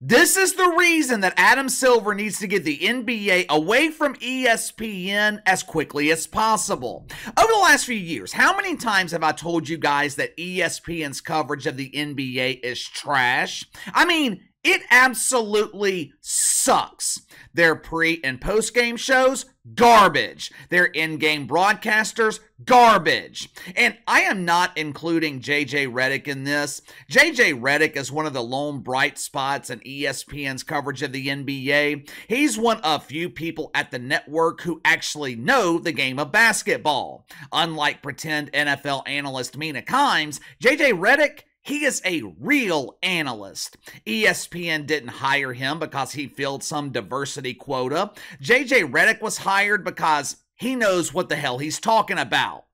This is the reason that Adam Silver needs to get the NBA away from ESPN as quickly as possible. Over the last few years, how many times have I told you guys that ESPN's coverage of the NBA is trash? I mean, it absolutely sucks. Their pre- and post-game shows, garbage. Their in-game broadcasters, garbage. And I am not including JJ Redick in this. JJ Redick is one of the lone bright spots in ESPN's coverage of the NBA. He's one of few people at the network who actually know the game of basketball. Unlike pretend NFL analyst Mina Kimes, JJ Redick, he is a real analyst. ESPN didn't hire him because he filled some diversity quota. JJ Redick was hired because he knows what the hell he's talking about.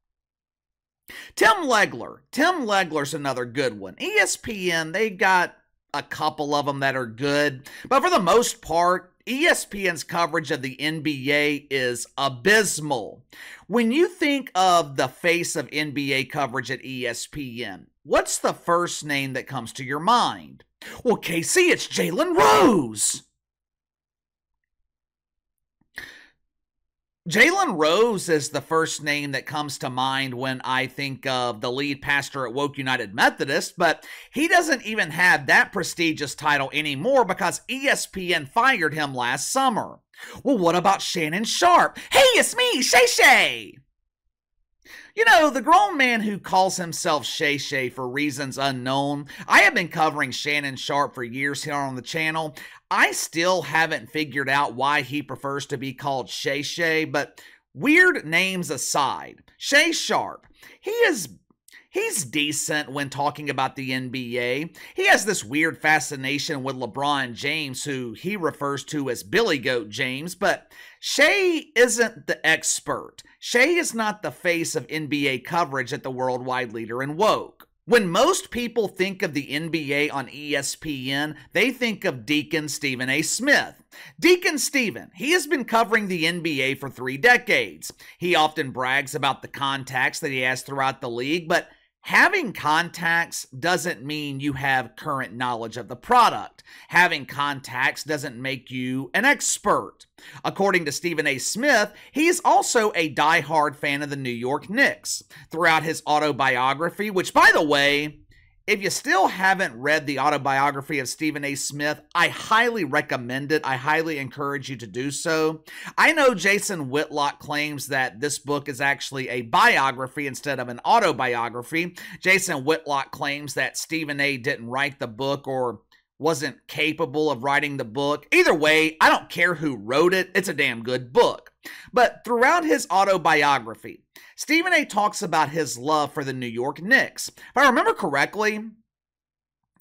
Tim Legler's another good one. ESPN, they got a couple of them that are good, but for the most part, ESPN's coverage of the NBA is abysmal. When you think of the face of NBA coverage at ESPN, what's the first name that comes to your mind? Well, KC, it's Jalen Rose. Jalen Rose is the first name that comes to mind when I think of the lead pastor at Woke United Methodist, but he doesn't even have that prestigious title anymore because ESPN fired him last summer. Well, what about Shannon Sharpe? Hey, it's me, Shay Shay! You know, the grown man who calls himself Shay Shay for reasons unknown. I have been covering Shannon Sharpe for years here on the channel. I still haven't figured out why he prefers to be called Shay Shay, but weird names aside, Shay Sharpe, he's decent when talking about the NBA. He has this weird fascination with LeBron James, who he refers to as Billy Goat James, but Shay isn't the expert. Shay is not the face of NBA coverage at the worldwide leader in woke. When most people think of the NBA on ESPN, they think of Deacon Stephen A. Smith. Deacon Stephen, he has been covering the NBA for 3 decades. He often brags about the contacts that he has throughout the league, but having contacts doesn't mean you have current knowledge of the product. Having contacts doesn't make you an expert. According to Stephen A. Smith, he is also a diehard fan of the New York Knicks. Throughout his autobiography, which, by the way, if you still haven't read the autobiography of Stephen A. Smith, I highly recommend it. I highly encourage you to do so. I know Jason Whitlock claims that this book is actually a biography instead of an autobiography. Jason Whitlock claims that Stephen A. didn't write the book or wasn't capable of writing the book. Either way, I don't care who wrote it. It's a damn good book. But throughout his autobiography, Stephen A. talks about his love for the New York Knicks. If I remember correctly,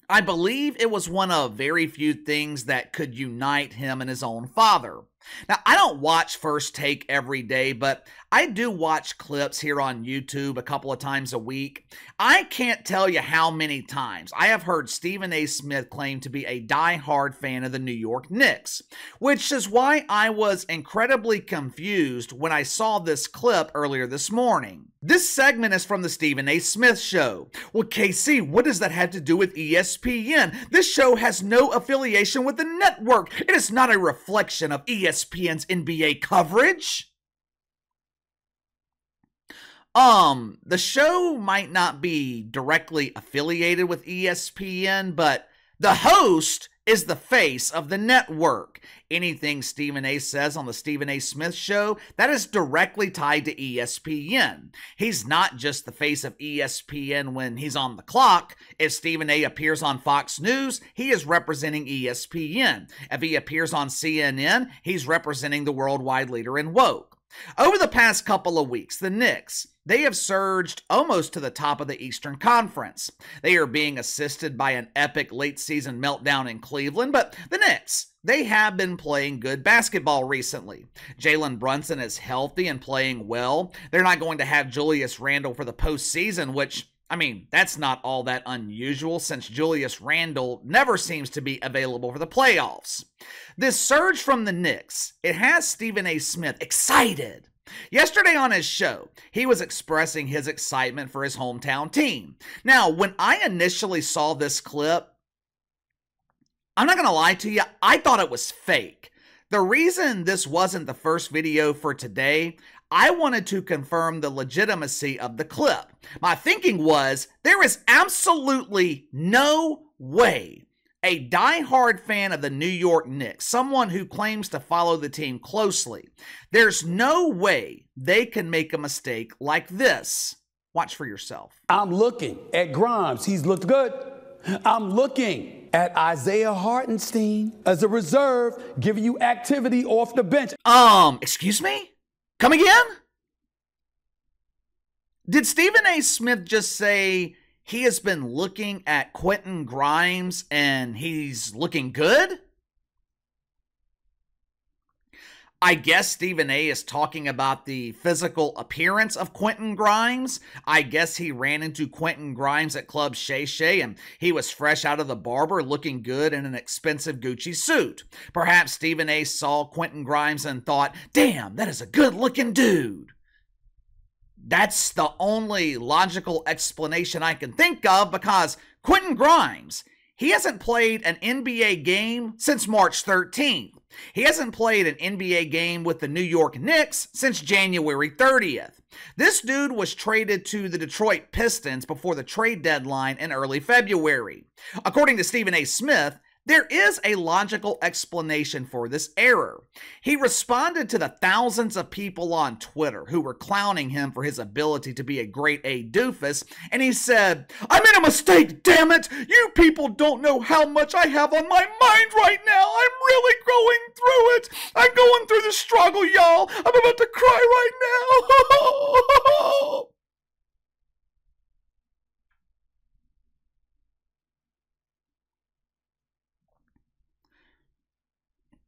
I believe it was one of very few things that could unite him and his own father. Now, I don't watch First Take every day, but I do watch clips here on YouTube a couple of times a week. I can't tell you how many times I have heard Stephen A. Smith claim to be a die-hard fan of the New York Knicks, which is why I was incredibly confused when I saw this clip earlier this morning. This segment is from the Stephen A. Smith Show. Well, KC, what does that have to do with ESPN? This show has no affiliation with the network. It is not a reflection of ESPN's NBA coverage. The show might not be directly affiliated with ESPN, but the host is the face of the network. Anything Stephen A. says on the Stephen A. Smith Show, that is directly tied to ESPN. He's not just the face of ESPN when he's on the clock. If Stephen A. appears on Fox News, he is representing ESPN. If he appears on CNN, he's representing the worldwide leader in woke. Over the past couple of weeks, the Knicks, they have surged almost to the top of the Eastern Conference. They are being assisted by an epic late-season meltdown in Cleveland, but the Knicks, they have been playing good basketball recently. Jalen Brunson is healthy and playing well. They're not going to have Julius Randle for the postseason, which, I mean, that's not all that unusual since Julius Randle never seems to be available for the playoffs. This surge from the Knicks, it has Stephen A. Smith excited. Yesterday on his show, he was expressing his excitement for his hometown team. Now, when I initially saw this clip, I'm not going to lie to you, I thought it was fake. The reason this wasn't the first video for today, I wanted to confirm the legitimacy of the clip. My thinking was, there is absolutely no way a diehard fan of the New York Knicks, someone who claims to follow the team closely, there's no way they can make a mistake like this. Watch for yourself. I'm looking at Grimes. He's looked good. I'm looking at Isaiah Hartenstein as a reserve, giving you activity off the bench. Excuse me? Come again? Did Stephen A. Smith just say he has been looking at Quentin Grimes and he's looking good? I guess Stephen A. is talking about the physical appearance of Quentin Grimes. I guess he ran into Quentin Grimes at Club Shay Shay and he was fresh out of the barber looking good in an expensive Gucci suit. Perhaps Stephen A. saw Quentin Grimes and thought, damn, that is a good looking dude. That's the only logical explanation I can think of because Quentin Grimes, he hasn't played an NBA game since March 13th. He hasn't played an NBA game with the New York Knicks since January 30th. This dude was traded to the Detroit Pistons before the trade deadline in early February. According to Stephen A. Smith, there is a logical explanation for this error. He responded to the thousands of people on Twitter who were clowning him for his ability to be a grade A doofus, and he said, I made a mistake, damn it! You people don't know how much I have on my mind right now! I'm really going through it! I'm going through the struggle, y'all! I'm about to cry right now!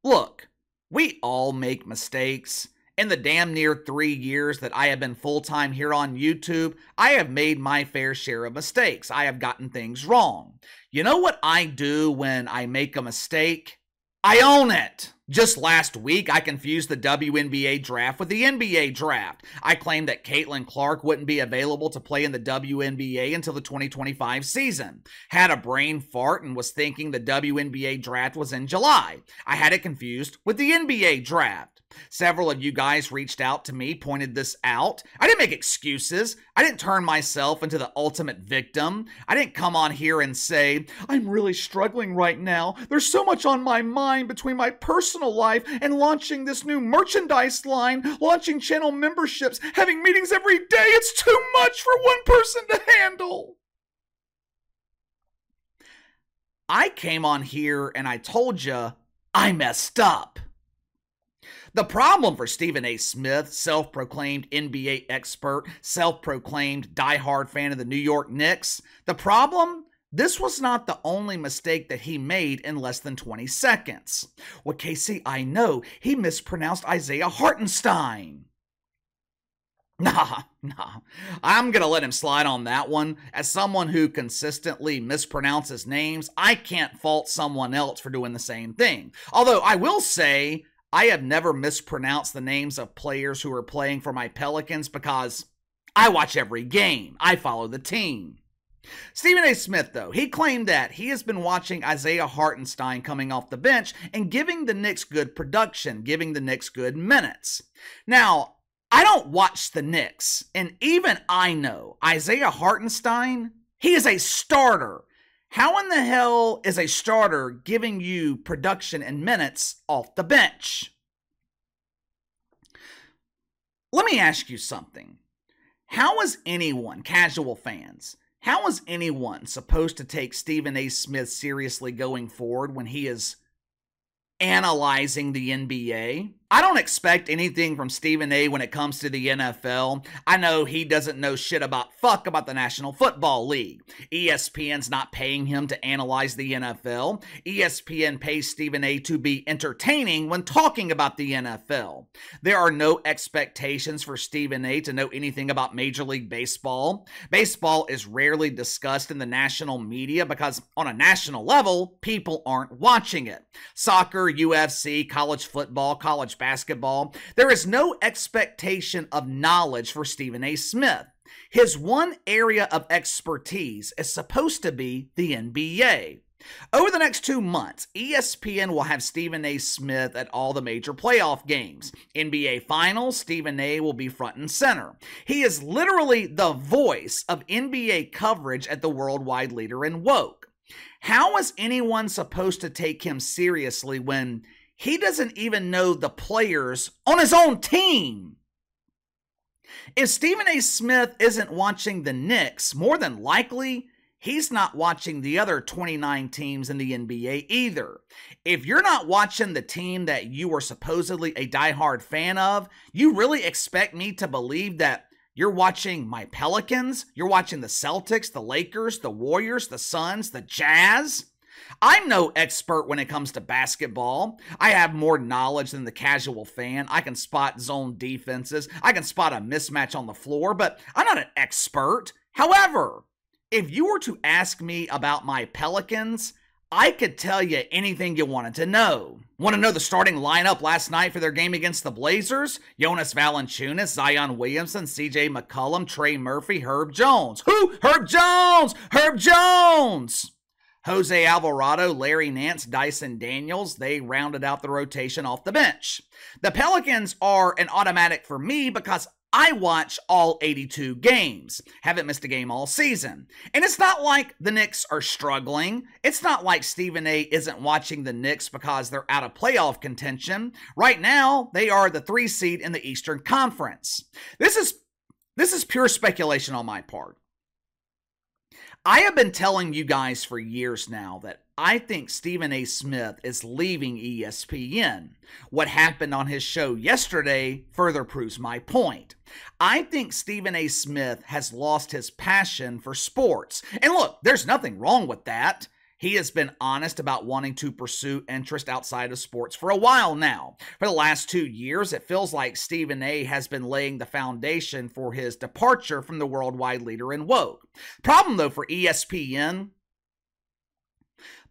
Look, we all make mistakes. In the damn near 3 years that I have been full-time here on YouTube, I have made my fair share of mistakes. I have gotten things wrong. You know what I do when I make a mistake? I own it. Just last week, I confused the WNBA draft with the NBA draft. I claimed that Caitlin Clark wouldn't be available to play in the WNBA until the 2025 season. Had a brain fart and was thinking the WNBA draft was in July. I had it confused with the NBA draft. Several of you guys reached out to me, pointed this out. I didn't make excuses. I didn't turn myself into the ultimate victim. I didn't come on here and say, I'm really struggling right now. There's so much on my mind between my personal life and launching this new merchandise line, launching channel memberships, having meetings every day. It's too much for one person to handle. I came on here and I told you I messed up. The problem for Stephen A. Smith, self-proclaimed NBA expert, self-proclaimed diehard fan of the New York Knicks, the problem? This was not the only mistake that he made in less than 20 seconds. Well, Casey, I know he mispronounced Isaiah Hartenstein. Nah, I'm going to let him slide on that one. As someone who consistently mispronounces names, I can't fault someone else for doing the same thing. Although I will say, I have never mispronounced the names of players who are playing for my Pelicans because I watch every game. I follow the team. Stephen A. Smith, though, he claimed that he has been watching Isaiah Hartenstein coming off the bench and giving the Knicks good production, giving the Knicks good minutes. Now, I don't watch the Knicks, and even I know Isaiah Hartenstein, he is a starter. How in the hell is a starter giving you production and minutes off the bench? Let me ask you something. How is anyone, casual fans, how is anyone supposed to take Stephen A. Smith seriously going forward when he is analyzing the NBA? I don't expect anything from Stephen A. when it comes to the NFL. I know he doesn't know shit about the National Football League. ESPN's not paying him to analyze the NFL. ESPN pays Stephen A. to be entertaining when talking about the NFL. There are no expectations for Stephen A. to know anything about Major League Baseball. Baseball is rarely discussed in the national media because on a national level, people aren't watching it. Soccer, UFC, college football, college basketball, there is no expectation of knowledge for Stephen A. Smith. His one area of expertise is supposed to be the NBA. Over the next 2 months, ESPN will have Stephen A. Smith at all the major playoff games. NBA Finals, Stephen A. will be front and center. He is literally the voice of NBA coverage at the worldwide leader in woke. How is anyone supposed to take him seriously when he doesn't even know the players on his own team? If Stephen A. Smith isn't watching the Knicks, more than likely, he's not watching the other 29 teams in the NBA either. If you're not watching the team that you are supposedly a diehard fan of, you really expect me to believe that you're watching my Pelicans? You're watching the Celtics, the Lakers, the Warriors, the Suns, the Jazz? I'm no expert when it comes to basketball. I have more knowledge than the casual fan. I can spot zone defenses. I can spot a mismatch on the floor, but I'm not an expert. However, if you were to ask me about my Pelicans, I could tell you anything you wanted to know. Want to know the starting lineup last night for their game against the Blazers? Jonas Valanciunas, Zion Williamson, CJ McCollum, Trey Murphy, Herb Jones. Who? Herb Jones! Herb Jones! Jose Alvarado, Larry Nance, Dyson Daniels, they rounded out the rotation off the bench. The Pelicans are an automatic for me because I watch all 82 games. Haven't missed a game all season. And it's not like the Knicks are struggling. It's not like Stephen A. isn't watching the Knicks because they're out of playoff contention. Right now, they are the 3 seed in the Eastern Conference. This is pure speculation on my part. I have been telling you guys for years now that I think Stephen A. Smith is leaving ESPN. What happened on his show yesterday further proves my point. I think Stephen A. Smith has lost his passion for sports. And look, there's nothing wrong with that. He has been honest about wanting to pursue interest outside of sports for a while now. For the last 2 years, it feels like Stephen A. has been laying the foundation for his departure from the worldwide leader in woke. Problem, though, for ESPN,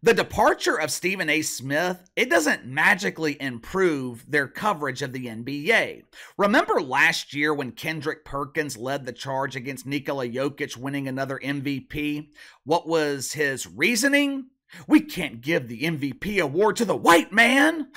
the departure of Stephen A. Smith, it doesn't magically improve their coverage of the NBA. Remember last year when Kendrick Perkins led the charge against Nikola Jokic winning another MVP? What was his reasoning? We can't give the MVP award to the white man.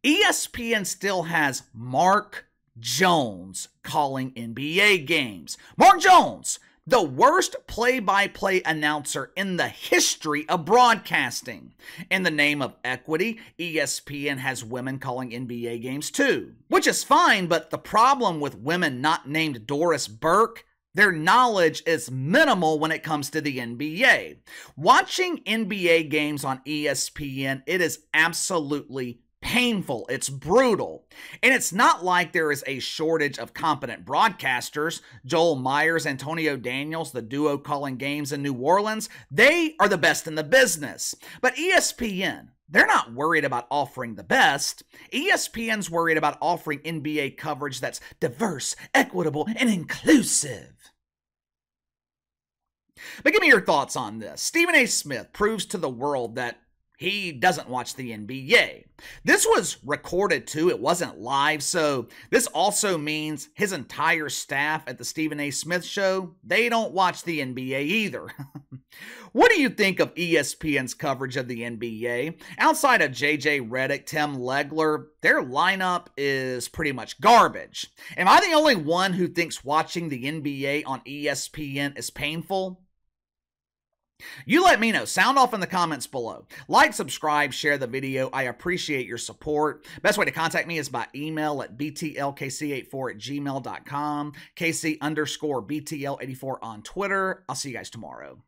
ESPN still has Mark Jones calling NBA games. Mark Jones, the worst play-by-play announcer in the history of broadcasting. In the name of equity, ESPN has women calling NBA games too, which is fine, but the problem with women not named Doris Burke, their knowledge is minimal when it comes to the NBA. Watching NBA games on ESPN, it is absolutely painful. It's brutal. And it's not like there is a shortage of competent broadcasters. Joel Myers, Antonio Daniels, the duo calling games in New Orleans, they are the best in the business. But ESPN, they're not worried about offering the best. ESPN's worried about offering NBA coverage that's diverse, equitable, and inclusive. But give me your thoughts on this. Stephen A. Smith proves to the world that he doesn't watch the NBA. This was recorded too, it wasn't live, so this also means his entire staff at the Stephen A. Smith Show, they don't watch the NBA either. What do you think of ESPN's coverage of the NBA? Outside of JJ Redick, Tim Legler, their lineup is pretty much garbage. Am I the only one who thinks watching the NBA on ESPN is painful? You let me know. Sound off in the comments below. Like, subscribe, share the video. I appreciate your support. Best way to contact me is by email at btlkc84@gmail.com, KC_BTL84 on Twitter. I'll see you guys tomorrow.